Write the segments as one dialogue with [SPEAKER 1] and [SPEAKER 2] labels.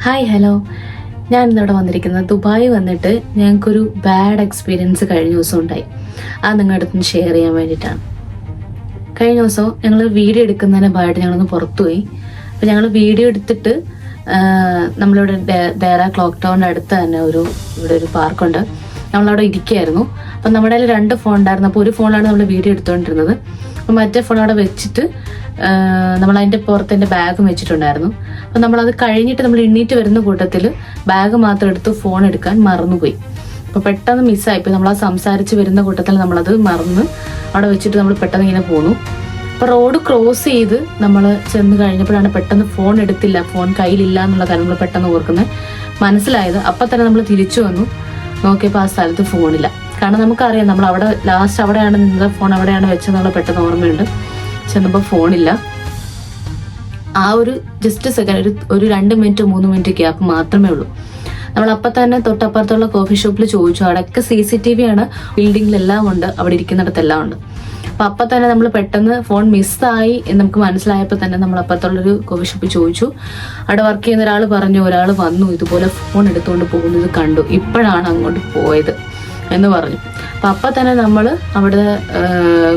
[SPEAKER 1] Hi hello, ഞാൻ ഇന്നിവിടെ വന്നിരിക്കുന്നത് ദുബായ് വന്നിട്ട് ഞങ്ങൾക്കൊരു ബാഡ് എക്സ്പീരിയൻസ് കഴിഞ്ഞ ദിവസം ഉണ്ടായി. അത് നിങ്ങളുടെ അടുത്ത് ഷെയർ ചെയ്യാൻ വേണ്ടിയിട്ടാണ്. കഴിഞ്ഞ ദിവസം ഞങ്ങൾ വീഡിയോ എടുക്കുന്നതിന് ഭാഗമായിട്ട് ഞങ്ങളൊന്ന് പുറത്തുപോയി. അപ്പോൾ ഞങ്ങൾ വീഡിയോ എടുത്തിട്ട് നമ്മളിവിടെ ദേറ ക്ലോക്ക് ടവറിൻ്റെ അടുത്ത് തന്നെ ഇവിടെ ഒരു പാർക്കുണ്ട്. നമ്മളവിടെ ഇരിക്കുകയായിരുന്നു. അപ്പം നമ്മുടെ കയ്യിൽ 2 ഫോൺ ഉണ്ടായിരുന്നു. അപ്പോൾ ഒരു ഫോണിലാണ് നമ്മൾ വീഡിയോ എടുത്തുകൊണ്ടിരുന്നത്. അപ്പം മറ്റേ ഫോൺ അവിടെ വെച്ചിട്ട് നമ്മൾ അതിൻ്റെ പുറത്ത് എൻ്റെ ബാഗും വെച്ചിട്ടുണ്ടായിരുന്നു. അപ്പം നമ്മളത് കഴിഞ്ഞിട്ട് നമ്മൾ എണ്ണീറ്റ് വരുന്ന കൂട്ടത്തിൽ ബാഗ് മാത്രം എടുത്ത് ഫോൺ എടുക്കാൻ മറന്നുപോയി. അപ്പോൾ പെട്ടെന്ന് മിസ്സായിപ്പോയി. നമ്മളത് സംസാരിച്ച് വരുന്ന കൂട്ടത്തിൽ നമ്മളത് മറന്ന് അവിടെ വെച്ചിട്ട് നമ്മൾ പെട്ടെന്ന് ഇങ്ങനെ പോന്നു. അപ്പോൾ റോഡ് ക്രോസ് ചെയ്ത് നമ്മൾ ചെന്ന് കഴിഞ്ഞപ്പോഴാണ് പെട്ടെന്ന് ഫോൺ എടുത്തില്ല, ഫോൺ കയ്യിലില്ല എന്നുള്ള കാര്യം നമ്മൾ പെട്ടെന്ന് ഓർക്കുന്നത് മനസ്സിലായത്. അപ്പം തന്നെ നമ്മൾ തിരിച്ചു വന്നു. നോക്കിയപ്പോൾ ആ സ്ഥലത്ത് ഫോണില്ല. കാരണം നമുക്കറിയാം നമ്മൾ അവിടെ ലാസ്റ്റ് അവിടെയാണ് നിന്നത്, ഫോൺ അവിടെയാണ് വെച്ചെന്നുള്ള പെട്ടെന്ന് ഓർമ്മയുണ്ട്. ചെന്നപ്പോൾ ഫോണില്ല. ആ ഒരു ജസ്റ്റ് സെക്കൻഡ്, ഒരു 2 മിനിറ്റ് 3 മിനിറ്റ് ഗ്യാപ്പ് മാത്രമേ ഉള്ളൂ. നമ്മൾ അപ്പം തന്നെ തൊട്ടപ്പുറത്തുള്ള കോഫി ഷോപ്പിൽ ചോദിച്ചു. അവിടെയൊക്കെ CCTV ആണ്, ബിൽഡിങ്ങിലെല്ലാം ഉണ്ട്, അവിടെ ഇരിക്കുന്നിടത്തെല്ലാം ഉണ്ട്. അപ്പം തന്നെ നമ്മൾ പെട്ടെന്ന് ഫോൺ മിസ്സായി എന്ന് നമുക്ക് മനസ്സിലായപ്പോൾ തന്നെ നമ്മൾ അപ്പുറത്തുള്ളൊരു കോഫി ഷോപ്പിൽ ചോദിച്ചു. അവിടെ വർക്ക് ചെയ്യുന്ന ഒരാൾ പറഞ്ഞു, ഒരാൾ വന്നു ഇതുപോലെ ഫോൺ എടുത്തുകൊണ്ട് പോകുന്നത് കണ്ടു, ഇപ്പോഴാണ് അങ്ങോട്ട് പോയത് എന്ന് പറഞ്ഞു. അപ്പം തന്നെ നമ്മൾ അവിടെ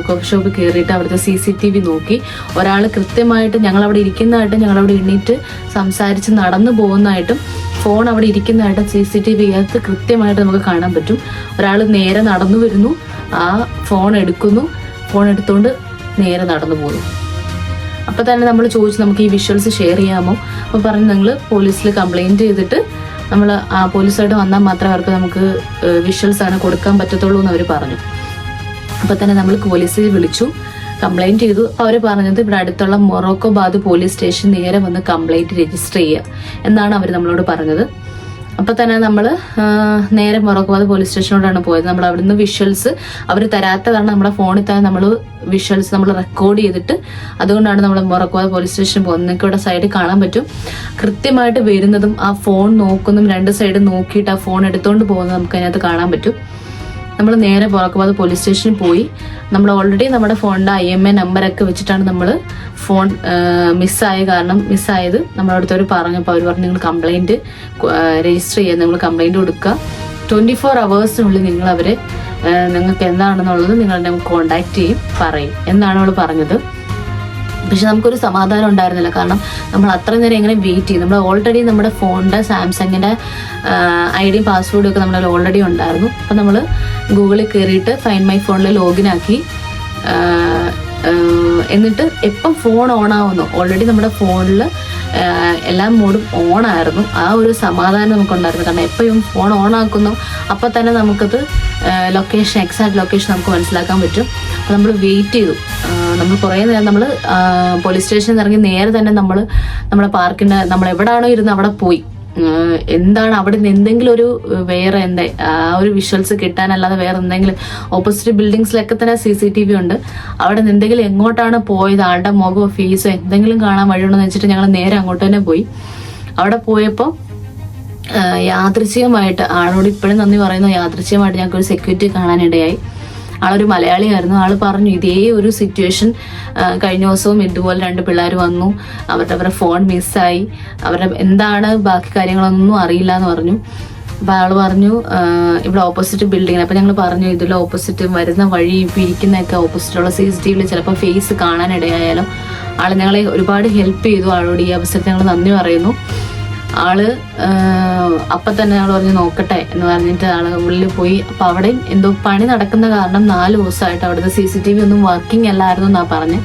[SPEAKER 1] കോഫി ഷോപ്പിൽ കയറിയിട്ട് അവിടുത്തെ CCTV നോക്കി. ഒരാൾ കൃത്യമായിട്ട് ഞങ്ങളവിടെ ഇരിക്കുന്നതായിട്ടും ഞങ്ങളവിടെ എണ്ണീറ്റ് സംസാരിച്ച് നടന്നു പോകുന്നതായിട്ടും ഫോൺ അവിടെ ഇരിക്കുന്നതായിട്ടും CCTV അകത്ത് കൃത്യമായിട്ട് നമുക്ക് കാണാൻ പറ്റും. ഒരാൾ നേരെ നടന്നു വരുന്നു, ആ ഫോൺ എടുക്കുന്നു, ഫോൺ എടുത്തുകൊണ്ട് നേരെ നടന്നു പോകുന്നു. അപ്പം തന്നെ നമ്മൾ ചോദിച്ചു, നമുക്ക് ഈ വിഷ്വൽസ് ഷെയർ ചെയ്യാമോ? അപ്പോൾ പറഞ്ഞു, നിങ്ങൾ പോലീസിൽ കംപ്ലൈൻറ്റ് ചെയ്തിട്ട് നമ്മൾ ആ പോലീസായിട്ട് വന്നാൽ മാത്രമേ അവർക്ക് നമുക്ക് വിഷ്വൽസ് ആണ് കൊടുക്കാൻ പറ്റത്തുള്ളൂ എന്ന് അവർ പറഞ്ഞു. അപ്പോൾ തന്നെ നമ്മൾ പോലീസിൽ വിളിച്ചു, കംപ്ലൈൻറ്റ് ചെയ്തു. അവർ പറഞ്ഞത് ഇവിടെ അടുത്തുള്ള മൊറോക്കോബാദ് പോലീസ് സ്റ്റേഷൻ നേരെ വന്ന് കംപ്ലൈൻറ്റ് രജിസ്റ്റർ ചെയ്യുക എന്നാണ് അവർ നമ്മളോട് പറഞ്ഞത്. അപ്പം തന്നെ നമ്മൾ നേരെ മൊറോക്കോബാദ് പോലീസ് സ്റ്റേഷനോടാണ് പോയത്. നമ്മൾ അവിടുന്ന് വിഷ്വൽസ് അവർ തരാത്ത കാരണം നമ്മുടെ ഫോണിൽ തന്നെ നമ്മൾ വിഷ്വൽസ് നമ്മൾ റെക്കോർഡ് ചെയ്തിട്ട് അതുകൊണ്ടാണ് നമ്മൾ മൊറോക്കോബാദ് പോലീസ് സ്റ്റേഷൻ പോകുന്നത്. നിങ്ങൾക്ക് ഇവിടെ സൈഡിൽ കാണാൻ പറ്റും, കൃത്യമായിട്ട് വരുന്നതും ആ ഫോൺ നോക്കുന്നതും 2 സൈഡ് നോക്കിയിട്ട് ആ ഫോൺ എടുത്തുകൊണ്ട് പോകുന്നത് നമുക്ക് അതിനകത്ത് കാണാൻ പറ്റും. നമ്മൾ നേരെ മൊറോക്കോബാദ് പോലീസ് സ്റ്റേഷനിൽ പോയി. നമ്മൾ ഓൾറെഡി നമ്മുടെ ഫോണിൻ്റെ IMEI നമ്പറൊക്കെ വെച്ചിട്ടാണ് നമ്മൾ ഫോൺ മിസ്സായത് നമ്മളടുത്തവർ പറഞ്ഞപ്പോൾ അവർ പറഞ്ഞു, നിങ്ങൾ കംപ്ലൈൻറ്റ് രജിസ്റ്റർ ചെയ്യുക, നിങ്ങൾ കംപ്ലൈൻറ്റ് കൊടുക്കുക, 24 hours നിങ്ങൾ അവരെ നിങ്ങൾക്ക് എന്താണെന്നുള്ളത് നിങ്ങളുടെ കോണ്ടാക്ട് ചെയ്യും, പറയും എന്നാണ് അവൾ പറഞ്ഞത്. പക്ഷെ നമുക്കൊരു സമാധാനം ഉണ്ടായിരുന്നില്ല. കാരണം നമ്മൾ അത്ര നേരം എങ്ങനെ വെയിറ്റ് ചെയ്യും. നമ്മൾ ഓൾറെഡി നമ്മുടെ ഫോണിൻ്റെ സാംസങ്ങിൻ്റെ ID പാസ്വേഡും ഒക്കെ നമ്മുടെ ഓൾറെഡി ഉണ്ടായിരുന്നു. അപ്പം നമ്മൾ ഗൂഗിളിൽ കയറിയിട്ട് ഫൈൻഡ് മൈ ഫോണിൽ ലോഗിൻ ആക്കി. എന്നിട്ട് എപ്പം ഫോൺ ഓൺ ആവുന്നു, ഓൾറെഡി നമ്മുടെ ഫോണിൽ എല്ലാ മോഡും ഓണായിരുന്നു. ആ ഒരു സമാധാനം നമുക്കുണ്ടായിരുന്നു. കാരണം എപ്പോഴും ഫോൺ ഓൺ ആക്കുന്നു അപ്പം തന്നെ നമുക്കത് ലൊക്കേഷൻ, എക്സാക്ട് ലൊക്കേഷൻ നമുക്ക് മനസ്സിലാക്കാൻ പറ്റും. അപ്പോൾ നമ്മൾ വെയിറ്റ് ചെയ്തു. നമ്മൾ കുറേ നേരം നമ്മൾ പോലീസ് സ്റ്റേഷനിൽ ഇറങ്ങി നേരെ തന്നെ നമ്മുടെ പാർക്കിൻ്റെ നമ്മൾ എവിടെയാണോ ഇരുന്ന് അവിടെ പോയി. എന്താണ് അവിടെ നിന്ന് എന്തെങ്കിലും ഒരു വേറെ ആ ഒരു വിഷ്വൽസ് കിട്ടാനല്ലാതെ വേറെ എന്തെങ്കിലും ഓപ്പോസിറ്റ് ബിൽഡിങ്സിലൊക്കെ തന്നെ CCTV ഉണ്ട്. അവിടെ നിന്ന് എന്തെങ്കിലും എങ്ങോട്ടാണ് പോയത്, ആളുടെ മുഖമോ ഫേസോ എന്തെങ്കിലും കാണാൻ വഴിയുണ്ടെന്ന് വെച്ചിട്ട് ഞങ്ങൾ നേരെ അങ്ങോട്ട് തന്നെ പോയി. അവിടെ പോയപ്പോൾ യാദൃശ്ചികമായിട്ട്, ആളോട് ഇപ്പോഴും നന്ദി പറയുന്നു, യാദൃശ്ചികമായിട്ട് ഞങ്ങൾക്കൊരു സെക്യൂരിറ്റി കാണാനിടയായി. ആളൊരു മലയാളിയായിരുന്നു. ആൾ പറഞ്ഞു, ഇതേ ഒരു സിറ്റുവേഷൻ കഴിഞ്ഞ ദിവസവും ഇതുപോലെ 2 പിള്ളേർ വന്നു, അവരുടെ ഫോൺ മിസ്സായി, അവരുടെ എന്താണ് ബാക്കി കാര്യങ്ങളൊന്നും അറിയില്ല എന്ന് പറഞ്ഞു. അപ്പോൾ ആൾ പറഞ്ഞു ഇവിടെ ഓപ്പോസിറ്റ് ബിൽഡിങ്ങിന്. അപ്പോൾ ഞങ്ങൾ പറഞ്ഞു, ഇതിൽ ഓപ്പോസിറ്റ് വരുന്ന വഴി ഇപ്പം ഇരിക്കുന്നതൊക്കെ ഓപ്പോസിറ്റുള്ള CCTV ചിലപ്പോൾ ഫേസ് കാണാനിടയായാലും. ആൾ ഞങ്ങളെ ഒരുപാട് ഹെൽപ്പ് ചെയ്തു. ആളോട് ഈ അവസരത്തിൽ ഞങ്ങൾ നന്ദി പറയുന്നു. അപ്പം തന്നെ ആൾ പറഞ്ഞു നോക്കട്ടെ എന്ന് പറഞ്ഞിട്ട് ആൾ ഉള്ളിൽ പോയി. അപ്പം അവിടെ എന്തോ പണി നടക്കുന്ന കാരണം 4 ദിവസമായിട്ട് അവിടുത്തെ CCTV ഒന്നും വർക്കിംഗ് അല്ലായിരുന്നു എന്നാണ് പറഞ്ഞത്.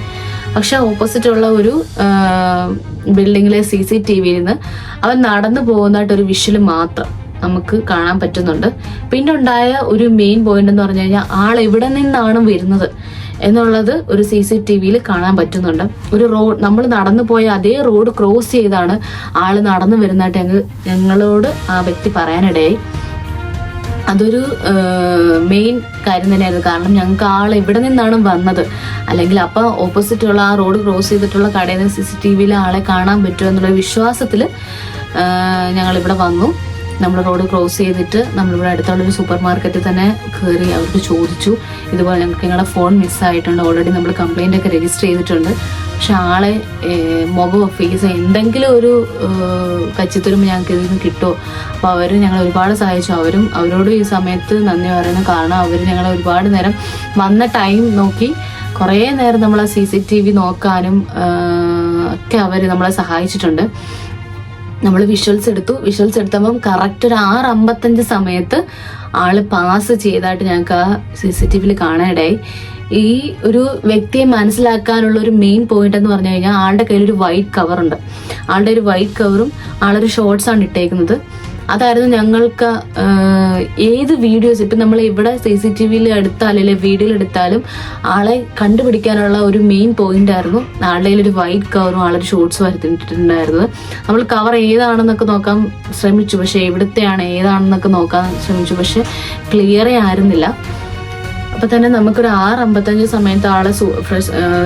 [SPEAKER 1] പക്ഷെ ഓപ്പോസിറ്റുള്ള ഒരു ബിൽഡിങ്ങിലെ CCTVയിൽ നിന്ന് അവൻ നടന്നു പോകുന്നതായിട്ടൊരു വിഷ്വൽ മാത്രം നമുക്ക് കാണാൻ പറ്റുന്നുണ്ട്. പിന്നെ ഉണ്ടായ ഒരു മെയിൻ പോയിന്റ് എന്ന് പറഞ്ഞു കഴിഞ്ഞാൽ ആൾ എവിടെ നിന്നാണ് വരുന്നത് എന്നുള്ളത് ഒരു CCTVയിൽ കാണാൻ പറ്റുന്നുണ്ട്. ഒരു റോഡ്, നമ്മൾ നടന്നു പോയ അതേ റോഡ് ക്രോസ് ചെയ്താണ് ആൾ നടന്നു വരുന്നതായിട്ട് ഞങ്ങളോട് ആ വ്യക്തി പറയാനിടയായി. അതൊരു മെയിൻ കാര്യം തന്നെയായിരുന്നു. കാരണം ഞങ്ങൾക്ക് ആൾ എവിടെ നിന്നാണ് വന്നത്, അല്ലെങ്കിൽ അപ്പം ഓപ്പോസിറ്റുള്ള ആ റോഡ് ക്രോസ് ചെയ്തിട്ടുള്ള കടയിൽ നിന്ന് CCTVയിൽ ആളെ കാണാൻ പറ്റുമോ എന്നുള്ള വിശ്വാസത്തിൽ ഞങ്ങളിവിടെ വന്നു. നമ്മൾ റോഡ് ക്രോസ് ചെയ്തിട്ട് നമ്മളിവിടെ അടുത്തുള്ളൊരു സൂപ്പർ മാർക്കറ്റിൽ തന്നെ കയറി അവർക്ക് ചോദിച്ചു, ഇതുപോലെ ഞങ്ങൾക്ക് നിങ്ങളുടെ ഫോൺ മിസ്സായിട്ടുണ്ട്, ഓൾറെഡി നമ്മൾ കംപ്ലൈൻ്റ് ഒക്കെ രജിസ്റ്റർ ചെയ്തിട്ടുണ്ട്, പക്ഷെ ആളെ മുഖമോ ഫേസോ എന്തെങ്കിലും ഒരു കച്ചിത്തുരുമ്പ് ഞങ്ങൾക്ക് ഇതിൽ നിന്ന് കിട്ടുമോ. അപ്പോൾ അവർ ഞങ്ങൾ ഒരുപാട് സഹായിച്ചു. അവരോട് ഈ സമയത്ത് നന്ദി പറയുന്നു. കാരണം അവർ ഞങ്ങളെ ഒരുപാട് നേരം വന്ന ടൈം നോക്കി കുറേ നേരം നമ്മളെ CCTV നോക്കാനും ഒക്കെ അവർ നമ്മളെ സഹായിച്ചിട്ടുണ്ട്. നമ്മൾ വിഷ്വൽസ് എടുത്തപ്പം കറക്റ്റ് ഒരു 6:55 സമയത്ത് ആള് പാസ് ചെയ്തതായിട്ട് ഞങ്ങൾക്ക് ആ CCTV കാണാനിടയായി. ഈ ഒരു വ്യക്തിയെ മനസ്സിലാക്കാനുള്ള ഒരു മെയിൻ പോയിന്റ് എന്ന് പറഞ്ഞു കഴിഞ്ഞാൽ ആളുടെ കയ്യിൽ ഒരു വൈറ്റ് കവറുണ്ട്. ആളുടെ ഒരു വൈറ്റ് കവറും ആളൊരു ഷോർട്സാണ് ഇട്ടേക്കുന്നത്. അതായിരുന്നു ഞങ്ങൾക്ക് ഏത് വീഡിയോസ് ഇപ്പം നമ്മൾ ഇവിടെ CCTV എടുത്താലും അല്ലെങ്കിൽ വീഡിയോയിൽ എടുത്താലും ആളെ കണ്ടുപിടിക്കാനുള്ള ഒരു മെയിൻ പോയിന്റ് ആയിരുന്നു. ആളുടെ ഒരു വൈറ്റ് കവറും ആളൊരു ഷോർട്സ് വരുത്തിയിട്ടുണ്ടായിരുന്നത്. നമ്മൾ കവർ ഏതാണെന്നൊക്കെ നോക്കാൻ ശ്രമിച്ചു, പക്ഷെ എവിടുത്തെയാണ് ഏതാണെന്നൊക്കെ നോക്കാൻ ശ്രമിച്ചു, പക്ഷെ ക്ലിയറേ ആയിരുന്നില്ല. അപ്പൊ തന്നെ നമുക്കൊരു 6:55 സമയത്ത് ആളെ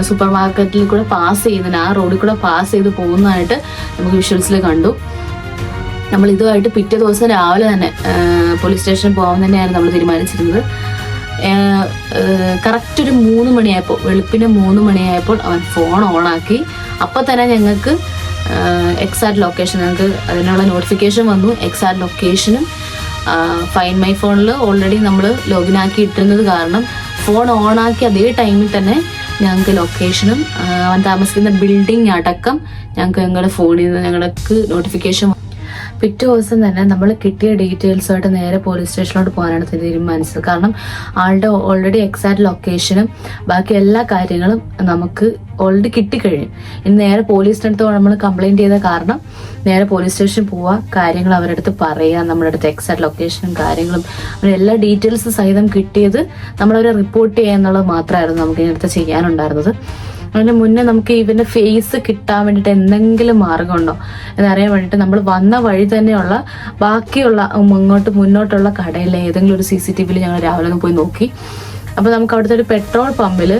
[SPEAKER 1] സൂപ്പർ മാർക്കറ്റിൽ കൂടെ പാസ് ചെയ്യുന്നതിന് ആ റോഡിൽ കൂടെ പാസ് ചെയ്ത് പോകുന്നതായിട്ട് നമുക്ക് വിഷ്വൽസിൽ കണ്ടു. നമ്മൾ ഇതുമായിട്ട് പിറ്റേ ദിവസം രാവിലെ തന്നെ പോലീസ് സ്റ്റേഷനിൽ പോകാൻ തന്നെയായിരുന്നു നമ്മൾ തീരുമാനിച്ചിരുന്നത്. കറക്റ്റ് ഒരു 3 മണിയായപ്പോൾ, വെളുപ്പിന് 3 മണിയായപ്പോൾ അവൻ ഫോൺ ഓണാക്കി. അപ്പോൾ തന്നെ ഞങ്ങൾക്ക് എക്സാക്ട് ലൊക്കേഷൻ, ഞങ്ങൾക്ക് അതിനുള്ള നോട്ടിഫിക്കേഷൻ വന്നു. എക്സാക്ട് ലൊക്കേഷനും ഫൈൻഡ് മൈ ഫോണിൽ ഓൾറെഡി നമ്മൾ ലോഗിൻ ആക്കി ഇട്ടിരുന്നത് കാരണം ഫോൺ ഓണാക്കി അതേ ടൈമിൽ തന്നെ ഞങ്ങൾക്ക് ലൊക്കേഷനും അവൻ താമസിക്കുന്ന ബിൽഡിംഗ് അടക്കം ഞങ്ങളുടെ ഫോണിൽ നിന്ന് ഞങ്ങൾക്ക് നോട്ടിഫിക്കേഷൻ. പിറ്റേ ദിവസം തന്നെ നമ്മൾ കിട്ടിയ ഡീറ്റെയിൽസുമായിട്ട് നേരെ പോലീസ് സ്റ്റേഷനിലോട്ട് പോകാനാണ് തീരുമാനിച്ചത്. കാരണം ആളുടെ ഓൾറെഡി എക്സാക്ട് ലൊക്കേഷനും ബാക്കി എല്ലാ കാര്യങ്ങളും നമുക്ക് ഓൾറെഡി കിട്ടിക്കഴിഞ്ഞു. ഇനി നേരെ പോലീസിൻ്റെ അടുത്ത് നമ്മൾ കംപ്ലൈൻറ്റ് ചെയ്ത കാരണം നേരെ പോലീസ് സ്റ്റേഷനിൽ പോവുക, കാര്യങ്ങൾ അവരുടെ അടുത്ത് പറയുക, നമ്മുടെ അടുത്ത് എക്സാക്ട് ലൊക്കേഷനും കാര്യങ്ങളും എല്ലാ ഡീറ്റെയിൽസ് സഹിതം കിട്ടിയത് നമ്മളവരെ റിപ്പോർട്ട് ചെയ്യുക എന്നുള്ളത് മാത്രമായിരുന്നു നമുക്ക് ഇതിനടുത്ത് ചെയ്യാനുണ്ടായിരുന്നത്. അതിന് മുന്നേ നമുക്ക് ഇവന്റെ ഫേസ് കിട്ടാൻ വേണ്ടിയിട്ട് എന്തെങ്കിലും മാർഗമുണ്ടോ എന്നറിയാൻ വേണ്ടിയിട്ട് നമ്മൾ വന്ന വഴി തന്നെയുള്ള ബാക്കിയുള്ള മുന്നോട്ടുള്ള കടയിലെ ഏതെങ്കിലും ഒരു CCTV ഞങ്ങൾ രാവിലെ ഒന്ന് പോയി നോക്കി. അപ്പോൾ നമുക്ക് അവിടുത്തെ ഒരു പെട്രോൾ പമ്പിൽ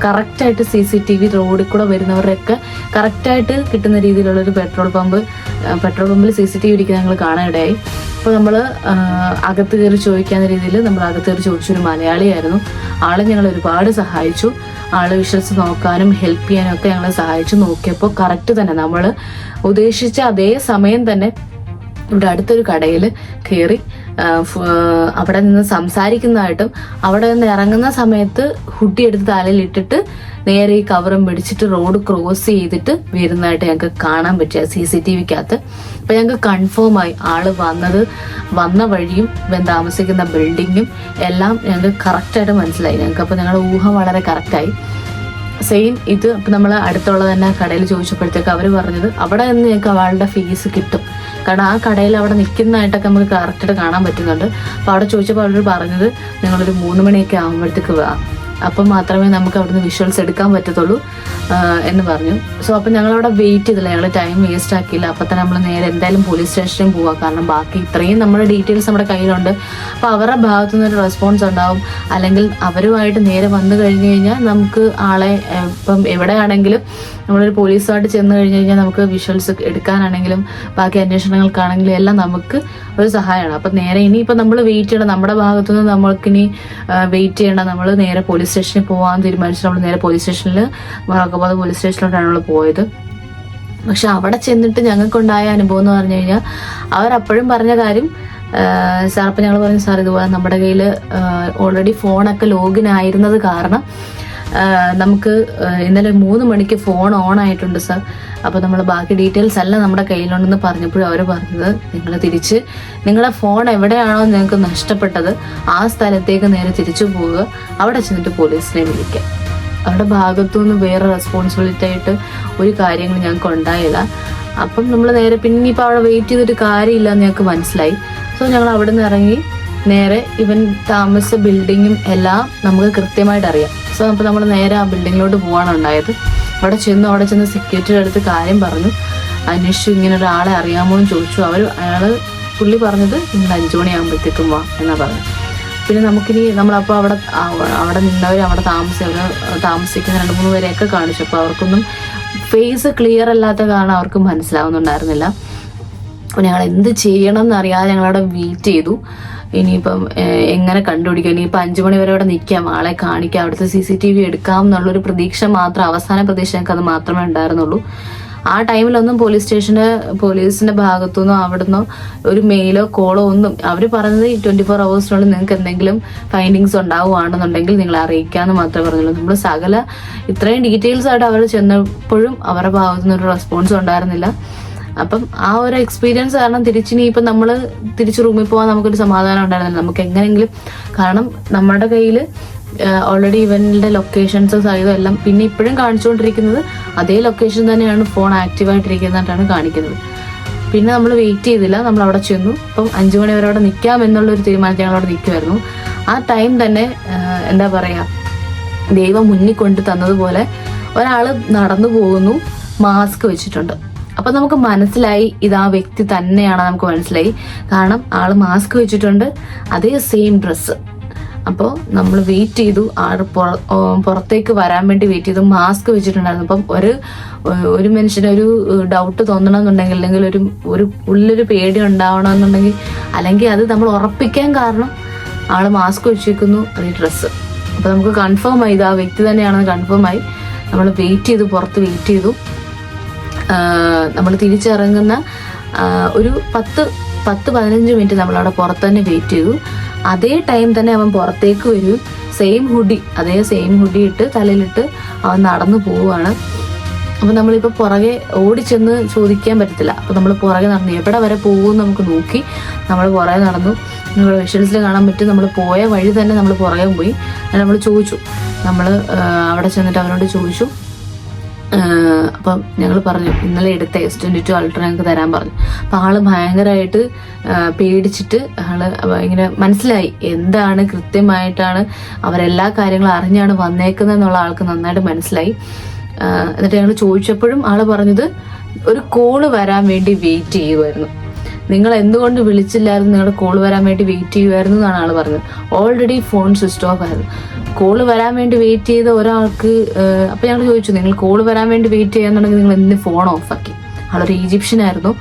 [SPEAKER 1] കറക്റ്റായിട്ട് CCTV റോഡിൽ കൂടെ വരുന്നവരുടെയൊക്കെ കറക്റ്റായിട്ട് കിട്ടുന്ന രീതിയിലുള്ളൊരു പെട്രോൾ പമ്പിൽ CCTV ഇരിക്കുന്ന ഞങ്ങൾ കാണാനിടയായി. അപ്പോൾ നമ്മൾ അകത്ത് കയറി ചോദിക്കാവുന്ന രീതിയിൽ നമ്മൾ അകത്ത് കയറി ചോദിച്ചൊരു മലയാളിയായിരുന്നു. ആളെ ഞങ്ങൾ ഒരുപാട് സഹായിച്ചു. ആളെ വിശ്വസിച്ച് നോക്കാനും ഹെൽപ്പ് ചെയ്യാനും ഒക്കെ ഞങ്ങളെ സഹായിച്ചു. നോക്കിയപ്പോൾ കറക്റ്റ് തന്നെ നമ്മൾ ഉദ്ദേശിച്ച അതേ സമയം തന്നെ ഇവിടെ അടുത്തൊരു കടയിൽ കയറി അവിടെ നിന്ന് സംസാരിക്കുന്നതായിട്ടും അവിടെ നിന്ന് ഇറങ്ങുന്ന സമയത്ത് ഹുഡി എടുത്ത് തലയിലിട്ടിട്ട് നേരെ ഈ കവറും പിടിച്ചിട്ട് റോഡ് ക്രോസ് ചെയ്തിട്ട് വരുന്നതായിട്ട് ഞങ്ങൾക്ക് കാണാൻ പറ്റിയ CCTVക്കകത്ത്. അപ്പൊ ഞങ്ങൾക്ക് കൺഫേം ആയി ആള് വന്ന വഴിയും ഇവൻ താമസിക്കുന്ന ബിൽഡിങ്ങും എല്ലാം ഞങ്ങൾക്ക് കറക്റ്റായിട്ട് മനസ്സിലായി. ഞങ്ങൾക്ക് അപ്പോൾ ഞങ്ങളുടെ ഊഹം വളരെ കറക്റ്റായി. സെയിം ഇത് ഇപ്പം നമ്മൾ അടുത്തുള്ള തന്നെ കടയിൽ ചോദിച്ചപ്പോഴത്തേക്ക് അവർ പറഞ്ഞത് അവിടെ നിന്ന് ഞങ്ങൾക്ക് അവളുടെ ഫീസ് കിട്ടും. കാരണം ആ കടയിൽ അവിടെ നിൽക്കുന്നതായിട്ടൊക്കെ നമുക്ക് കറക്റ്റായിട്ട് കാണാൻ പറ്റുന്നുണ്ട്. അപ്പോൾ അവിടെ ചോദിച്ചപ്പോൾ അവർ പറഞ്ഞത് നിങ്ങളൊരു 3 മണിയൊക്കെ ആകുമ്പോഴത്തേക്ക് വാ, അപ്പം മാത്രമേ നമുക്ക് അവിടുന്ന് വിഷ്വൽസ് എടുക്കാൻ പറ്റത്തുള്ളൂ എന്ന് പറഞ്ഞു. സോ അപ്പം ഞങ്ങളവിടെ വെയിറ്റ് ചെയ്തില്ല, ഞങ്ങൾ ടൈം വേസ്റ്റ് ആക്കിയില്ല. അപ്പം തന്നെ നമ്മൾ നേരെ എന്തായാലും പോലീസ് സ്റ്റേഷനിൽ പോവാം. കാരണം ബാക്കി ഇത്രയും നമ്മുടെ ഡീറ്റെയിൽസ് നമ്മുടെ കയ്യിലുണ്ട്. അപ്പോൾ അവരുടെ ഭാഗത്തു നിന്നൊരു റെസ്പോൺസ് ഉണ്ടാവും. അല്ലെങ്കിൽ അവരുമായിട്ട് നേരെ വന്നു കഴിഞ്ഞു കഴിഞ്ഞാൽ നമുക്ക് ആളെ ഇപ്പം എവിടെയാണെങ്കിലും നമ്മളൊരു പോലീസുമായിട്ട് ചെന്ന് കഴിഞ്ഞ് കഴിഞ്ഞാൽ നമുക്ക് വിഷ്വൽസ് എടുക്കാനാണെങ്കിലും ബാക്കി അന്വേഷണങ്ങൾക്കാണെങ്കിലും എല്ലാം നമുക്ക് ഒരു സഹായമാണ്. അപ്പം നേരെ ഇനിയിപ്പോൾ നമ്മൾ വെയിറ്റ് ചെയ്യണം, നമ്മുടെ ഭാഗത്തുനിന്ന് നമ്മൾക്കിനി വെയിറ്റ് ചെയ്യണ്ട, നമ്മൾ നേരെ പോലീസ് സ്റ്റേഷനിൽ പോകാൻ തീരുമാനിച്ചു. നമ്മൾ നേരെ പോലീസ് സ്റ്റേഷനിൽ മൊറാക്കോബാദ് പോലീസ് സ്റ്റേഷനിലോട്ടാണ് നമ്മൾ പോയത്. പക്ഷെ അവിടെ ചെന്നിട്ട് ഞങ്ങൾക്കുണ്ടായ അനുഭവം എന്ന് പറഞ്ഞു കഴിഞ്ഞാൽ അവരപ്പോഴും പറഞ്ഞ കാര്യം, സാർ അപ്പം ഞങ്ങൾ പറഞ്ഞു സാർ ഇതുപോലെ നമ്മുടെ കയ്യിൽ ഓൾറെഡി ഫോണൊക്കെ ലോഗിൻ ആയിരുന്നത് കാരണം നമുക്ക് ഇന്നലെ 3 മണിക്ക് ഫോൺ ഓൺ ആയിട്ടുണ്ട് സാർ. അപ്പോൾ നമ്മൾ ബാക്കി ഡീറ്റെയിൽസ് എല്ലാം നമ്മുടെ കയ്യിലുണ്ടെന്ന് പറഞ്ഞപ്പോഴും അവർ പറഞ്ഞത് നിങ്ങൾ തിരിച്ച് നിങ്ങളുടെ ഫോൺ എവിടെയാണോ നിങ്ങൾക്ക് നഷ്ടപ്പെട്ടത് ആ സ്ഥലത്തേക്ക് നേരെ തിരിച്ചു പോവുക, അവിടെ ചെന്നിട്ട് പോലീസിനെ വിളിക്കുക. അവരുടെ ഭാഗത്തുനിന്ന് വേറെ റെസ്പോൺസിബിലിറ്റി ആയിട്ട് ഒരു കാര്യങ്ങളും ഞങ്ങൾക്ക് ഉണ്ടായില്ല. അപ്പം നമ്മൾ നേരെ പിന്നെ ഇപ്പോൾ അവിടെ വെയിറ്റ് ചെയ്തിട്ട് കാര്യമില്ല എന്ന് ഞങ്ങൾക്ക് മനസ്സിലായി. സോ ഞങ്ങൾ അവിടെ നിന്ന് ഇറങ്ങി നേരെ ഇവൻ താമസ ബിൽഡിങ്ങും എല്ലാം നമുക്ക് കൃത്യമായിട്ട് അറിയാം. സോ അപ്പോൾ നമ്മൾ നേരെ ആ ബിൽഡിങ്ങിലോട്ട് പോകാണ് ഉണ്ടായത്. അവിടെ ചെന്ന് സെക്യൂരിറ്റിയുടെ അടുത്ത് കാര്യം പറഞ്ഞു, അന്വേഷിച്ചു ഇങ്ങനെ ഒരാളെ അറിയാമോ എന്ന് ചോദിച്ചു. പുള്ളി പറഞ്ഞത് ഇന്ന് 5 മണിയാകുമ്പോഴത്തേക്കും വാ എന്നാ പറഞ്ഞു. പിന്നെ നമുക്കിനി നമ്മളപ്പോൾ അവിടെ നിന്നവർ അവിടെ താമസിക്കുന്ന 2-3 പേരെയൊക്കെ കാണിച്ചു. അപ്പോൾ അവർക്കൊന്നും ഫേസ് ക്ലിയർ അല്ലാത്ത കാരണം അവർക്ക് മനസ്സിലാവുന്നുണ്ടായിരുന്നില്ല. അപ്പോൾ ഞങ്ങൾ എന്ത് ചെയ്യണം എന്നറിയാതെ ഞങ്ങളവിടെ വെയിറ്റ് ചെയ്തു. ഇനിയിപ്പം എങ്ങനെ കണ്ടുപിടിക്കാം, ഇനിയിപ്പോൾ 5 മണി വരെ അവിടെ നിൽക്കാം, ആളെ കാണിക്കാം, അവിടുത്തെ CCTV എടുക്കാം എന്നുള്ളൊരു പ്രതീക്ഷ മാത്രം, അവസാന പ്രതീക്ഷ ഞങ്ങൾക്ക് അത് മാത്രമേ ഉണ്ടായിരുന്നുള്ളൂ. ആ ടൈമിലൊന്നും പോലീസിന്റെ ഭാഗത്തുനിന്നോ അവിടുന്ന് ഒരു മെയിലോ കോളോ ഒന്നും, അവർ പറഞ്ഞത് 24 hours നിങ്ങൾക്ക് എന്തെങ്കിലും ഫൈൻഡിങ്സ് ഉണ്ടാവുകയാണെന്നുണ്ടെങ്കിൽ നിങ്ങളെ അറിയിക്കാമെന്ന് മാത്രമേ പറഞ്ഞുള്ളൂ. നമ്മൾ സകല ഇത്രയും ഡീറ്റെയിൽസ് ആയിട്ട് അവർ ചെന്നപ്പോഴും അവരുടെ ഭാഗത്തുനിന്ന് ഒരു റെസ്പോൺസ് ഉണ്ടായിരുന്നില്ല. അപ്പം ആ ഒരു എക്സ്പീരിയൻസ് കാരണം തിരിച്ചിനി ഇപ്പം നമ്മൾ തിരിച്ച് റൂമിൽ പോകാൻ നമുക്കൊരു സമാധാനം ഉണ്ടായിരുന്നില്ല. നമുക്ക് എങ്ങനെയെങ്കിലും, കാരണം നമ്മുടെ കയ്യിൽ ഓൾറെഡി ഇവന്റെ ലൊക്കേഷൻസ് സഹിതം എല്ലാം പിന്നെ ഇപ്പോഴും കാണിച്ചുകൊണ്ടിരിക്കുന്നത് അതേ ലൊക്കേഷൻ തന്നെയാണ്, ഫോൺ ആക്റ്റീവായിട്ടിരിക്കുന്നതായിട്ടാണ് കാണിക്കുന്നത്. പിന്നെ നമ്മൾ വെയിറ്റ് ചെയ്തില്ല, നമ്മൾ അവിടെ ചെന്നു. അപ്പം 5 മണി വരെ അവിടെ നിൽക്കാം എന്നുള്ളൊരു തീരുമാനത്തിൽ ഞങ്ങൾ അവിടെ നിൽക്കുമായിരുന്നു. ആ ടൈം തന്നെ എന്താ പറയുക, ദൈവം മുന്നിൽ കൊണ്ട് തന്നതുപോലെ ഒരാൾ നടന്നു പോകുന്നു, മാസ്ക് വെച്ചിട്ടുണ്ട്. അപ്പൊ നമുക്ക് മനസ്സിലായി ഇത് ആ വ്യക്തി തന്നെയാണ്, നമുക്ക് മനസ്സിലായി. കാരണം ആള് മാസ്ക് വെച്ചിട്ടുണ്ട്, അതേ സെയിം ഡ്രസ്സ്. അപ്പോൾ നമ്മൾ വെയിറ്റ് ചെയ്തു, ആള് പുറത്തേക്ക് വരാൻ വേണ്ടി വെയിറ്റ് ചെയ്തു, മാസ്ക് വെച്ചിട്ടുണ്ടായിരുന്നു. അപ്പം ഒരു മനുഷ്യന് ഒരു ഡൗട്ട് തോന്നണമെന്നുണ്ടെങ്കിൽ, അല്ലെങ്കിൽ ഒരു ഉള്ളൊരു പേടി ഉണ്ടാവണമെന്നുണ്ടെങ്കിൽ, അല്ലെങ്കിൽ അത് നമ്മൾ ഉറപ്പിക്കാൻ കാരണം ആള് മാസ്ക് വെച്ചിരിക്കുന്നു, അതേ ഡ്രസ്സ്. അപ്പൊ നമുക്ക് കൺഫേം ആയി ഇത് ആ വ്യക്തി തന്നെയാണെന്ന് കൺഫേം ആയി. നമ്മൾ വെയിറ്റ് ചെയ്തു, പുറത്ത് വെയിറ്റ് ചെയ്തു. നമ്മൾ തിരിച്ചിറങ്ങുന്ന ഒരു 10-15 മിനിറ്റ് നമ്മളവിടെ പുറത്ത് തന്നെ വെയിറ്റ് ചെയ്തു. അതേ ടൈം തന്നെ അവൻ പുറത്തേക്ക് വരും, അതേ സെയിം ഹുഡി ഇട്ട് തലയിലിട്ട് അവൻ നടന്നു പോവുകയാണ്. അപ്പം നമ്മളിപ്പോൾ പുറകെ ഓടിച്ചെന്ന് ചോദിക്കാൻ പറ്റത്തില്ല. അപ്പം നമ്മൾ പുറകെ നടന്നു, എവിടെ വരെ പോകുമെന്ന് നമുക്ക് നോക്കി നമ്മൾ പുറകെ നടന്നു. നമ്മുടെ വിഷ്വൽസിൽ കാണാൻ പറ്റും, നമ്മൾ പോയ വഴി തന്നെ നമ്മൾ പുറകെ പോയി. നമ്മൾ ചോദിച്ചു, നമ്മൾ അവിടെ ചെന്നിട്ട് അവനോട് ചോദിച്ചു. അപ്പം ഞങ്ങൾ പറഞ്ഞു ഇന്നലെ എടുത്ത S22 Ultra ഞങ്ങൾക്ക് തരാൻ പറഞ്ഞു. അപ്പം ആള് ഭയങ്കരമായിട്ട് പേടിച്ചിട്ട് ഇങ്ങനെ മനസ്സിലായി എന്താണ് കൃത്യമായിട്ടാണ് അവരെല്ലാ കാര്യങ്ങളും അറിഞ്ഞാണ് വന്നേക്കുന്നത് എന്നുള്ള ആൾക്ക് നന്നായിട്ട് മനസ്സിലായി. എന്നിട്ട് ഞങ്ങൾ ചോദിച്ചപ്പോഴും ആള് പറഞ്ഞത് ഒരു കോള് വരാൻ വേണ്ടി വെയിറ്റ് ചെയ്യുമായിരുന്നു. നിങ്ങൾ എന്തുകൊണ്ട് വിളിച്ചില്ലായിരുന്നു, നിങ്ങളുടെ കോള് വരാൻ വേണ്ടി വെയിറ്റ് ചെയ്യുമായിരുന്നു എന്നാണ് ആള് പറഞ്ഞത്. ഓൾറെഡി ഫോൺ സ്വിച്ച് ഓഫ് ആയിരുന്നു. കോള് വരാൻ വേണ്ടി വെയിറ്റ് ചെയ്ത ഒരാൾക്ക്, അപ്പൊ ഞങ്ങൾ ചോദിച്ചു നിങ്ങൾ കോള് വരാൻ വേണ്ടി വെയിറ്റ് ചെയ്യാന്നുണ്ടെങ്കിൽ നിങ്ങൾ എന്തിന് ഫോൺ ഓഫാക്കി? ആളൊരു ഈജിപ്ഷ്യൻ ആയിരുന്നു.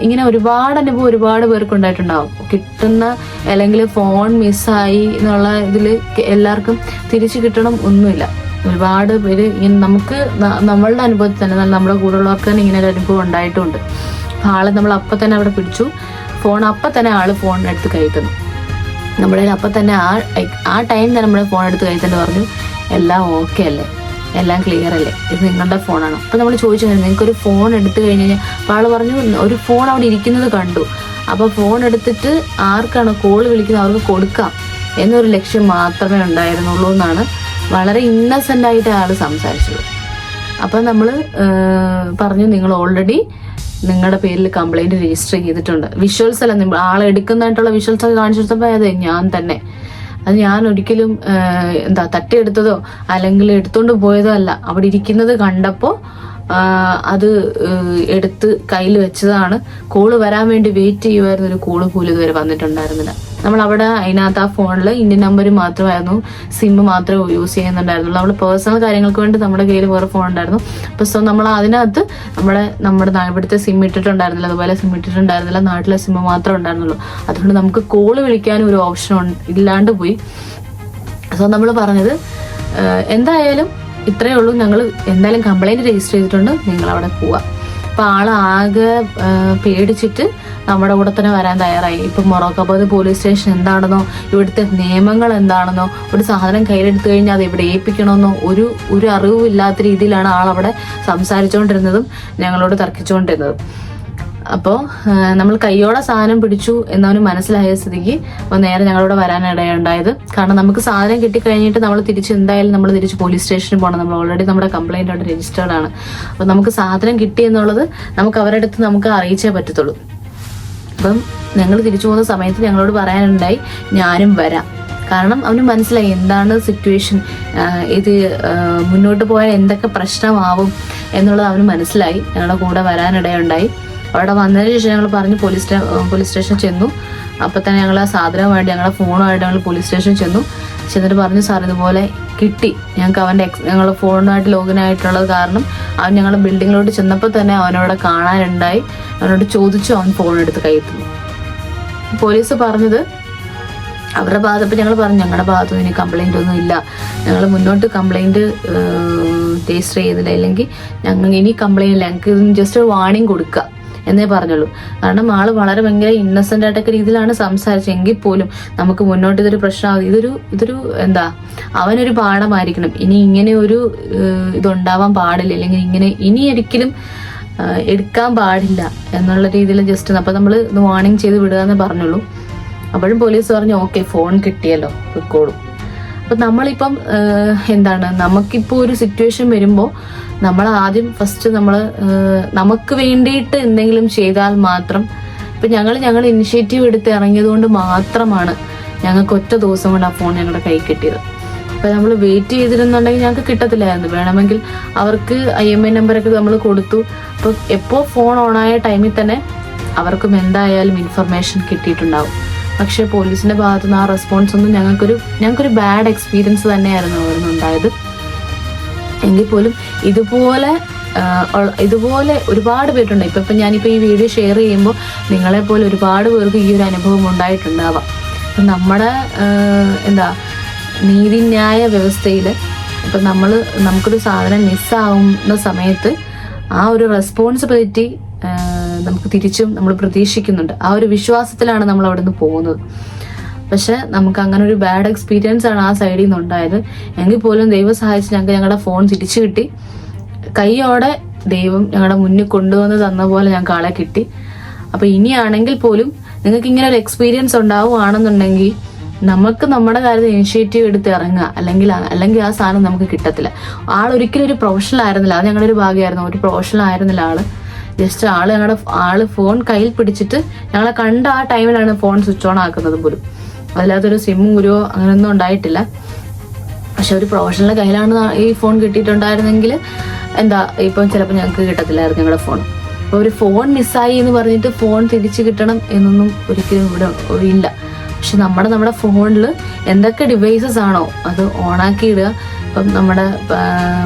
[SPEAKER 1] ഇങ്ങനെ ഒരുപാട് അനുഭവം ഒരുപാട് പേർക്ക് ഉണ്ടായിട്ടുണ്ടാവും. കിട്ടുന്ന അല്ലെങ്കിൽ ഫോൺ മിസ്സായി എന്നുള്ള ഇതിൽ എല്ലാവർക്കും തിരിച്ചു കിട്ടണം ഒന്നുമില്ല. ഒരുപാട് പേര് ഇങ്ങനെ നമുക്ക് നമ്മളുടെ അനുഭവത്തിൽ തന്നെ നമ്മുടെ കൂടെയുള്ളവർക്ക് തന്നെ ഇങ്ങനെ ഒരു അനുഭവം ഉണ്ടായിട്ടുണ്ട്. ആളെ നമ്മൾ അപ്പം തന്നെ അവിടെ പിടിച്ചു. ഫോൺ അപ്പം തന്നെ ആള് ഫോൺ എടുത്ത് കൈ തന്നു. നമ്മുടെ അപ്പം തന്നെ ആ ടൈം തന്നെ നമ്മുടെ ഫോൺ എടുത്ത് കൈ തന്നെ പറഞ്ഞു എല്ലാം ഓക്കെ അല്ലേ, എല്ലാം ക്ലിയർ അല്ലേ, ഇത് നിങ്ങളുടെ ഫോണാണ്. അപ്പം നമ്മൾ ചോദിച്ചു നിങ്ങൾക്കൊരു ഫോൺ എടുത്തു കഴിഞ്ഞ് കഴിഞ്ഞാൽ, അപ്പോൾ ആള് പറഞ്ഞു ഒരു ഫോൺ അവിടെ ഇരിക്കുന്നത് കണ്ടു, അപ്പോൾ ഫോൺ എടുത്തിട്ട് ആർക്കാണ് കോൾ വിളിക്കുന്നത് അവർക്ക് കൊടുക്കാം എന്നൊരു ലക്ഷ്യം മാത്രമേ ഉണ്ടായിരുന്നുള്ളൂ എന്നാണ് വളരെ ഇന്നസെൻ്റ് ആയിട്ട് ആൾ സംസാരിച്ചത്. അപ്പം നമ്മൾ പറഞ്ഞു നിങ്ങൾ ഓൾറെഡി നിങ്ങളുടെ പേരിൽ കംപ്ലൈന്റ് രജിസ്റ്റർ ചെയ്തിട്ടുണ്ട്. വിഷ്വൽസ് അല്ല, ആളെ എടുക്കുന്നതായിട്ടുള്ള വിഷ്വൽസ് ഒക്കെ കാണിച്ചു കൊടുത്തപ്പോൾ അതെ ഞാൻ തന്നെ, അത് ഞാൻ ഒരിക്കലും തട്ടിയെടുത്തതോ അല്ലെങ്കിൽ എടുത്തോണ്ട് പോയതോ അല്ല. അവിടെ ഇരിക്കുന്നത് കണ്ടപ്പോൾ അത് എടുത്ത് കയ്യിൽ വെച്ചതാണ്. കോള് വരാൻ വേണ്ടി വെയിറ്റ് ചെയ്യുമായിരുന്നു, ഒരു കോള് പോലും ഇതുവരെ വന്നിട്ടുണ്ടായിരുന്നില്ല. നമ്മൾ അവിടെ അതിനകത്ത് ആ ഫോണിൽ ഇന്ത്യൻ നമ്പർ മാത്രമായിരുന്നു, സിം മാത്രമേ യൂസ് ചെയ്യുന്നുണ്ടായിരുന്നുള്ളൂ. നമ്മൾ പേഴ്സണൽ കാര്യങ്ങൾക്ക് വേണ്ടി നമ്മുടെ കയ്യിൽ വേറെ ഫോൺ ഉണ്ടായിരുന്നു. അപ്പോൾ സോ നമ്മൾ അതിനകത്ത് നമ്മുടെ ഇവിടുത്തെ സിം ഇട്ടിട്ടുണ്ടായിരുന്നില്ല, അതുപോലെ സിം ഇട്ടിട്ടുണ്ടായിരുന്നില്ല, നാട്ടിലെ സിം മാത്രമേ ഉണ്ടായിരുന്നുള്ളൂ. അതുകൊണ്ട് നമുക്ക് കോള് വിളിക്കാനും ഒരു ഓപ്ഷൻ ഇല്ലാണ്ട് പോയി. സോ നമ്മൾ പറഞ്ഞത് എന്തായാലും ഇത്രയേ ഉള്ളൂ, ഞങ്ങൾ എന്തായാലും കംപ്ലൈന്റ് രജിസ്റ്റർ ചെയ്തിട്ടുണ്ട്, നിങ്ങൾ അവിടെ പോവാം. അപ്പൊ ആള് ആകെ പേടിച്ചിട്ട് നമ്മുടെ കൂടെ തന്നെ വരാൻ തയ്യാറായി. ഇപ്പൊ മൊറോക്കാബാദ് പോലീസ് സ്റ്റേഷൻ എന്താണെന്നോ ഇവിടുത്തെ നിയമങ്ങൾ എന്താണെന്നോ ഒരു സാധനം കയ്യിലെടുത്തു കഴിഞ്ഞാൽ അത് എവിടെ ഏൽപ്പിക്കണമെന്നോ ഒരു അറിവില്ലാത്ത രീതിയിലാണ് ആളവിടെ സംസാരിച്ചുകൊണ്ടിരുന്നതും ഞങ്ങളോട് തർക്കിച്ചുകൊണ്ടിരുന്നതും. അപ്പോൾ നമ്മൾ കയ്യോടെ സാധനം പിടിച്ചു എന്നവന് മനസ്സിലായ സ്ഥിതിക്ക് അപ്പോൾ നേരെ ഞങ്ങളോട് വരാനിടയുണ്ടായത്. കാരണം നമുക്ക് സാധനം കിട്ടിക്കഴിഞ്ഞിട്ട് നമ്മൾ തിരിച്ച് പോലീസ് സ്റ്റേഷനിൽ പോകണം. നമ്മൾ ഓൾറെഡി നമ്മുടെ കംപ്ലൈന്റ് അവിടെ രജിസ്റ്റേർഡ് ആണ്. അപ്പോൾ നമുക്ക് സാധനം കിട്ടി എന്നുള്ളത് നമുക്ക് അവരുടെ അടുത്ത് നമുക്ക് അറിയിച്ചേ പറ്റത്തുള്ളൂ. അപ്പം ഞങ്ങൾ തിരിച്ചു പോകുന്ന സമയത്ത് ഞങ്ങളോട് പറയാനുണ്ടായി ഞാനും വരാം. കാരണം അവന് മനസ്സിലായി എന്താണ് സിറ്റുവേഷൻ, ഇത് മുന്നോട്ട് പോയാൽ എന്തൊക്കെ പ്രശ്നമാവും എന്നുള്ളത് അവന് മനസ്സിലായി. ഞങ്ങളുടെ കൂടെ വരാനിടയുണ്ടായി. അവിടെ വന്നതിന് ശേഷം ഞങ്ങൾ പറഞ്ഞു പോലീസ് സ്റ്റേഷൻ ചെന്നു. അപ്പോൾ തന്നെ ഞങ്ങൾ ആ സാധനവുമായിട്ട് ഞങ്ങളുടെ ഫോണുമായിട്ട് ഞങ്ങൾ പോലീസ് സ്റ്റേഷനിൽ ചെന്നിട്ട് പറഞ്ഞു, സാർ ഇതുപോലെ കിട്ടി, ഞങ്ങൾക്ക് അവൻ്റെ ഞങ്ങൾ ഫോണുമായിട്ട് ലോഗിൻ ആയിട്ടുള്ളത് കാരണം അവൻ ഞങ്ങളുടെ ബിൽഡിങ്ങിലോട്ട് ചെന്നപ്പോൾ തന്നെ അവനോട് കാണാനുണ്ടായി. അവനോട് ചോദിച്ചു, അവൻ ഫോൺ എടുത്ത് കയ്യിൽ തന്നു. പോലീസ് പറഞ്ഞത് അവരുടെ ഭാഗത്ത്, ഇപ്പം ഞങ്ങൾ പറഞ്ഞു ഞങ്ങളുടെ ഭാഗത്തും ഇനി കംപ്ലൈൻ്റ് ഒന്നും ഇല്ല, ഞങ്ങൾ മുന്നോട്ട് കംപ്ലൈൻറ്റ് രജിസ്റ്റർ ചെയ്തില്ല, അല്ലെങ്കിൽ ഞങ്ങൾ ഇനി കംപ്ലൈൻറ്റ് ഇല്ല, ഞങ്ങൾക്ക് ജസ്റ്റ് ഒരു വാർണിംഗ് കൊടുക്കുക എന്നേ പറഞ്ഞുള്ളൂ. കാരണം ആള് വളരെ ഭയങ്കര ഇന്നസെന്റ് ആയിട്ടൊക്കെ രീതിയിലാണ് സംസാരിച്ചത്. എങ്കിൽ പോലും നമുക്ക് മുന്നോട്ട് ഇതൊരു പ്രശ്നമാകും, ഇതൊരു എന്താ അവനൊരു പാഠമായിരിക്കണം. ഇനി ഇങ്ങനെ ഒരു ഇതുണ്ടാവാൻ പാടില്ല, അല്ലെങ്കിൽ ഇങ്ങനെ ഇനി ഒരിക്കലും എടുക്കാൻ പാടില്ല എന്നുള്ള രീതിയിൽ ജസ്റ്റ് അപ്പം നമ്മൾ ഇത് വാർണിംഗ് ചെയ്ത് വിടുക എന്ന് പറഞ്ഞുള്ളൂ. അപ്പോഴും പോലീസ് പറഞ്ഞു ഓക്കെ, ഫോൺ കിട്ടിയല്ലോ, പൊയ്ക്കോളും. അപ്പം നമ്മളിപ്പം എന്താണ്, നമുക്കിപ്പോൾ ഒരു സിറ്റുവേഷൻ വരുമ്പോൾ നമ്മൾ ആദ്യം ഫസ്റ്റ് നമ്മൾ നമുക്ക് വേണ്ടിയിട്ട് എന്തെങ്കിലും ചെയ്താൽ മാത്രം, ഇപ്പം ഞങ്ങൾ ഇനിഷ്യേറ്റീവ് എടുത്ത് ഇറങ്ങിയത് കൊണ്ട് മാത്രമാണ് ഞങ്ങൾക്ക് ഒറ്റ ദിവസം കൊണ്ട് ആ ഫോൺ ഞങ്ങളുടെ കൈ കിട്ടിയത്. അപ്പം നമ്മൾ വെയിറ്റ് ചെയ്തിരുന്നുണ്ടെങ്കിൽ ഞങ്ങൾക്ക് കിട്ടത്തില്ലായിരുന്നു. വേണമെങ്കിൽ അവർക്ക് IMEI നമ്പറൊക്കെ നമ്മൾ കൊടുത്തു. അപ്പോൾ എപ്പോൾ ഫോൺ ഓണായ ടൈമിൽ തന്നെ അവർക്കും എന്തായാലും ഇൻഫർമേഷൻ കിട്ടിയിട്ടുണ്ടാവും. പക്ഷേ പോലീസിന്റെ ഭാഗത്തുനിന്ന് ആ റെസ്പോൺസ് ഒന്നും ഞങ്ങൾക്കൊരു ബാഡ് എക്സ്പീരിയൻസ് തന്നെയായിരുന്നു അവിടുന്ന് ഉണ്ടായത്. എങ്കിൽ പോലും ഇതുപോലെ ഒരുപാട് പേരുണ്ട്. ഇപ്പം ഞാനിപ്പോൾ ഈ വീഡിയോ ഷെയർ ചെയ്യുമ്പോൾ നിങ്ങളെപ്പോലെ ഒരുപാട് പേർക്ക് ഈ ഒരു അനുഭവം ഉണ്ടായിട്ടുണ്ടാവാം. അപ്പം നമ്മുടെ നീതിന്യായ വ്യവസ്ഥയിൽ ഇപ്പം നമുക്കൊരു സാധനം മിസ്സാവുന്ന സമയത്ത് ആ ഒരു റെസ്പോൺസിബിലിറ്റി നമുക്ക് തിരിച്ചും നമ്മൾ പ്രതീക്ഷിക്കുന്നുണ്ട്. ആ ഒരു വിശ്വാസത്തിലാണ് നമ്മൾ അവിടെ നിന്ന് പോകുന്നത്. പക്ഷെ നമുക്ക് അങ്ങനെ ഒരു ബാഡ് എക്സ്പീരിയൻസ് ആണ് ആ സൈഡിൽ നിന്ന് ഉണ്ടായത്. എങ്കിൽ പോലും ദൈവം സഹായിച്ച് ഞങ്ങളുടെ ഫോൺ തിരിച്ചു കിട്ടി. കൈയോടെ ദൈവം ഞങ്ങളുടെ മുന്നിൽ കൊണ്ടുവന്ന് തന്ന പോലെ ഞങ്ങൾക്ക് ആളെ കിട്ടി. അപ്പൊ ഇനിയാണെങ്കിൽ പോലും നിങ്ങൾക്ക് ഇങ്ങനെ ഒരു എക്സ്പീരിയൻസ് ഉണ്ടാവുകയാണെന്നുണ്ടെങ്കിൽ നമുക്ക് നമ്മുടെ കാര്യത്തിൽ ഇനിഷ്യേറ്റീവ് എടുത്ത് ഇറങ്ങുക, അല്ലെങ്കിൽ ആ സാധനം നമുക്ക് കിട്ടത്തില്ല. ഒരിക്കലും ഒരു പ്രൊഫഷണൽ ആയിരുന്നില്ല, അത് ഞങ്ങളുടെ ഒരു ഭാഗ്യമായിരുന്നു. ഒരു പ്രൊഫഷണൽ ആയിരുന്നില്ല ആള്. ജസ്റ്റ് ആള് ഫോൺ കയ്യിൽ പിടിച്ചിട്ട് ഞങ്ങളെ കണ്ട ആ ടൈമിലാണ് ഫോൺ സ്വിച്ച് ഓൺ ആക്കുന്നത് പോലും. അതിനകത്തൊരു സിമ്മും ഗുരുവോ അങ്ങനെയൊന്നും ഉണ്ടായിട്ടില്ല. പക്ഷെ ഒരു പ്രൊഫഷണലിന്റെ കയ്യിലാണ് ഈ ഫോൺ കിട്ടിയിട്ടുണ്ടായിരുന്നെങ്കിൽ ഇപ്പം ചിലപ്പോൾ ഞങ്ങൾക്ക് കിട്ടത്തില്ലായിരുന്നു ഞങ്ങളുടെ ഫോൺ. അപ്പോൾ ഒരു ഫോൺ മിസ്സായി എന്ന് പറഞ്ഞിട്ട് ഫോൺ തിരിച്ചു കിട്ടണം എന്നൊന്നും ഒരിക്കലും ഇവിടെ ഇല്ല. പക്ഷെ നമ്മുടെ ഫോണിൽ എന്തൊക്കെ ഡിവൈസസ് ആണോ അത് ഓണാക്കി ഇടുക. ഇപ്പം നമ്മുടെ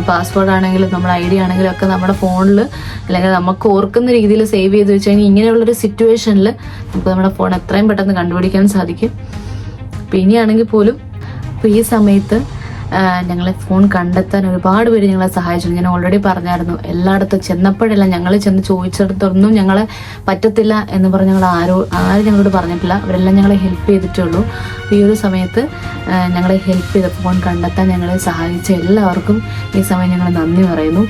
[SPEAKER 1] പാസ്വേഡ് ആണെങ്കിലും നമ്മുടെ ID ആണെങ്കിലും ഒക്കെ നമ്മുടെ ഫോണിൽ, അല്ലെങ്കിൽ നമുക്ക് ഓർക്കുന്ന രീതിയിൽ സേവ് ചെയ്ത് വെച്ച് കഴിഞ്ഞാൽ ഇങ്ങനെയുള്ളൊരു സിറ്റുവേഷനിൽ നമുക്ക് നമ്മുടെ ഫോൺ എത്രയും പെട്ടെന്ന് കണ്ടുപിടിക്കാൻ സാധിക്കും. അപ്പം ഇനിയാണെങ്കിൽ പോലും ഇപ്പം ഈ സമയത്ത് ഞങ്ങളെ ഫോൺ കണ്ടെത്താൻ ഒരുപാട് പേര് ഞങ്ങളെ സഹായിച്ചിട്ടുണ്ട്. ഞാൻ ഓൾറെഡി പറഞ്ഞായിരുന്നു, എല്ലായിടത്തും ചെന്നപ്പോഴെല്ലാം ഞങ്ങൾ ചെന്ന് ചോദിച്ചിടത്തൊന്നും ഞങ്ങളെ പറ്റത്തില്ല എന്ന് പറഞ്ഞ് ആരും ഞങ്ങളോട് പറഞ്ഞിട്ടില്ല. അവരെല്ലാം ഞങ്ങളെ ഹെൽപ്പ് ചെയ്തിട്ടുള്ളൂ. ഈ ഒരു സമയത്ത് ഞങ്ങളെ ഹെൽപ്പ് ചെയ്ത ഫോൺ കണ്ടെത്താൻ ഞങ്ങളെ സഹായിച്ച എല്ലാവർക്കും ഈ സമയം ഞങ്ങൾ നന്ദി പറയുന്നു.